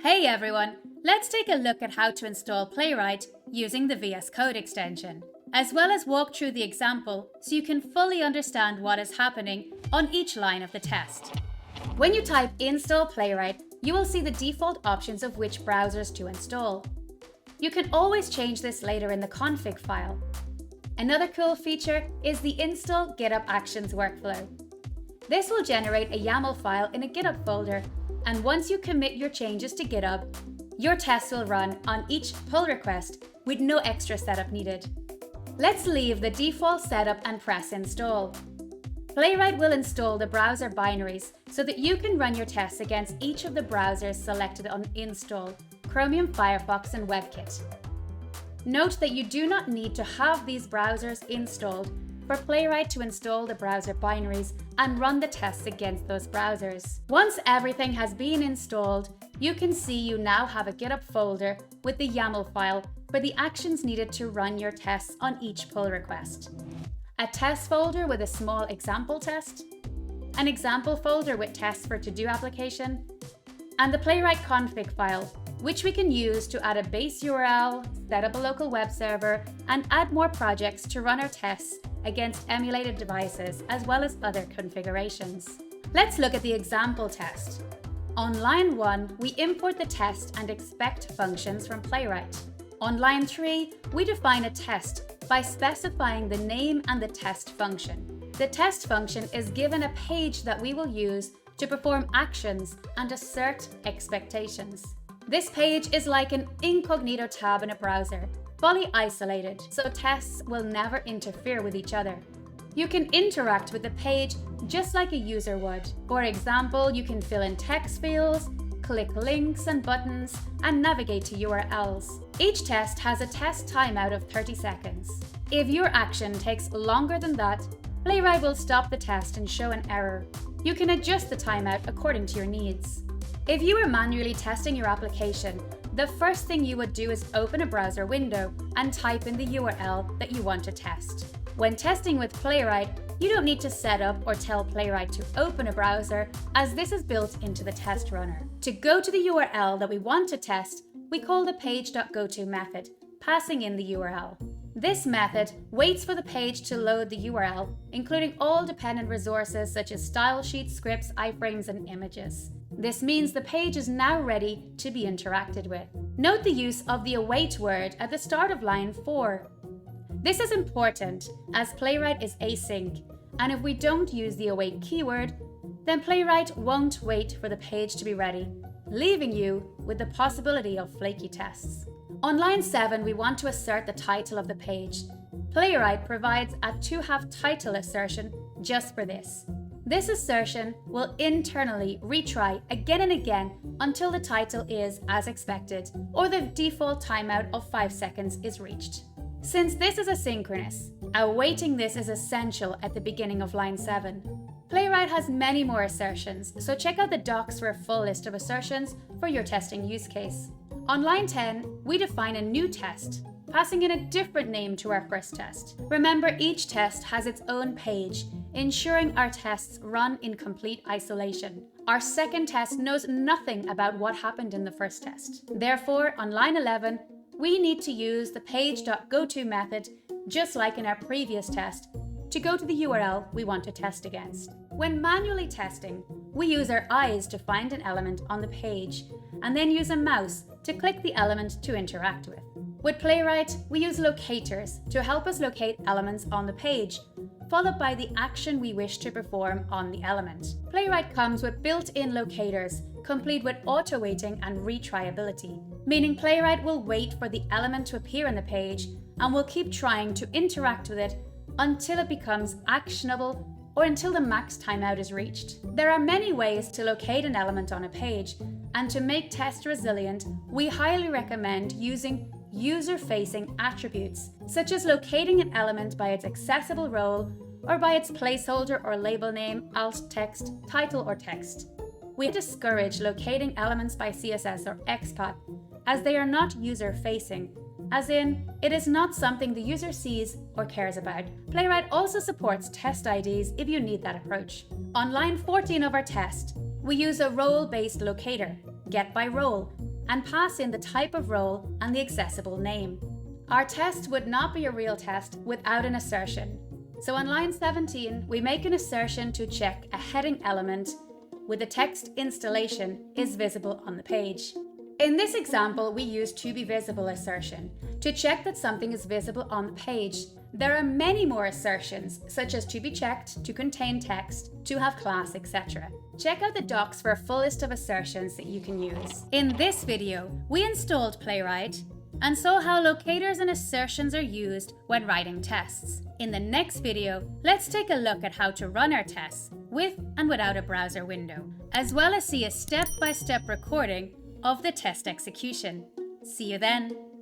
Hey everyone, let's take a look at how to install Playwright using the vscode extension, as well as walk through the example so you can fully understand what is happening on each line of the test. When you type install Playwright, you will see the default options of which browsers to install. You can always change this later in the config file. Another cool feature is the install GitHub Actions workflow. This will generate a YAML file in a GitHub folder, and once you commit your changes to GitHub, your tests will run on each pull request with no extra setup needed. Let's leave the default setup and press install. Playwright will install the browser binaries so that you can run your tests against each of the browsers selected on install: Chromium, Firefox, and WebKit. Note that you do not need to have these browsers installed for Playwright to install the browser binaries and run the tests against those browsers. Once everything has been installed, you can see you now have a GitHub folder with the YAML file for the actions needed to run your tests on each pull request, a test folder with a small example test, an example folder with tests for to-do application, and the Playwright config file, which we can use to add a base URL, set up a local web server, and add more projects to run our tests against emulated devices, as well as other configurations. Let's look at the example test. On line 1, we import the test and expect functions from Playwright. On line 3, we define a test by specifying the name and the test function. The test function is given a page that we will use to perform actions and assert expectations. This page is like an incognito tab in a browser, fully isolated, so tests will never interfere with each other. You can interact with the page just like a user would. For example, you can fill in text fields, click links and buttons, and navigate to URLs. Each test has a test timeout of 30 seconds. If your action takes longer than that, Playwright will stop the test and show an error. You can adjust the timeout according to your needs. If you were manually testing your application, the first thing you would do is open a browser window and type in the URL that you want to test. When testing with Playwright, you don't need to set up or tell Playwright to open a browser, as this is built into the test runner. To go to the URL that we want to test, we call the page.goto method, passing in the URL. This method waits for the page to load the URL, including all dependent resources such as style sheets, scripts, iframes, and images. This means the page is now ready to be interacted with. Note the use of the await word at the start of line 4. This is important as Playwright is async, and if we don't use the await keyword, then Playwright won't wait for the page to be ready, leaving you with the possibility of flaky tests. On line 7, we want to assert the title of the page. Playwright provides a to-have title assertion just for this. This assertion will internally retry again and again until the title is as expected or the default timeout of 5 seconds is reached. Since this is asynchronous, awaiting this is essential at the beginning of line 7. Playwright has many more assertions, so check out the docs for a full list of assertions for your testing use case. On line 10, we define a new test, passing in a different name to our first test. Remember, each test has its own page, ensuring our tests run in complete isolation. Our second test knows nothing about what happened in the first test. Therefore, on line 11, we need to use the page.goto method, just like in our previous test, to go to the URL we want to test against. When manually testing, we use our eyes to find an element on the page, and then use a mouse to click the element to interact with. With Playwright, we use locators to help us locate elements on the page, followed by the action we wish to perform on the element. Playwright comes with built-in locators, complete with auto-waiting and retryability, meaning Playwright will wait for the element to appear on the page and will keep trying to interact with it until it becomes actionable or until the max timeout is reached. There are many ways to locate an element on a page, and to make test resilient, we highly recommend using user-facing attributes, such as locating an element by its accessible role or by its placeholder or label name, alt text, title, or text. We discourage locating elements by CSS or XPath, as they are not user-facing, as in, it is not something the user sees or cares about. Playwright also supports test IDs if you need that approach. On line 14 of our test, we use a role-based locator, get by role, and pass in the type of role and the accessible name. Our test would not be a real test without an assertion. So on line 17, we make an assertion to check a heading element with the text installation is visible on the page. In this example, we use to be visible assertion to check that something is visible on the page. There are many more assertions, such as to be checked, to contain text, to have class, etc. Check out the docs for a full list of assertions that you can use. In this video, we installed Playwright and saw how locators and assertions are used when writing tests. In the next video, let's take a look at how to run our tests with and without a browser window, as well as see a step-by-step recording of the test execution. See you then.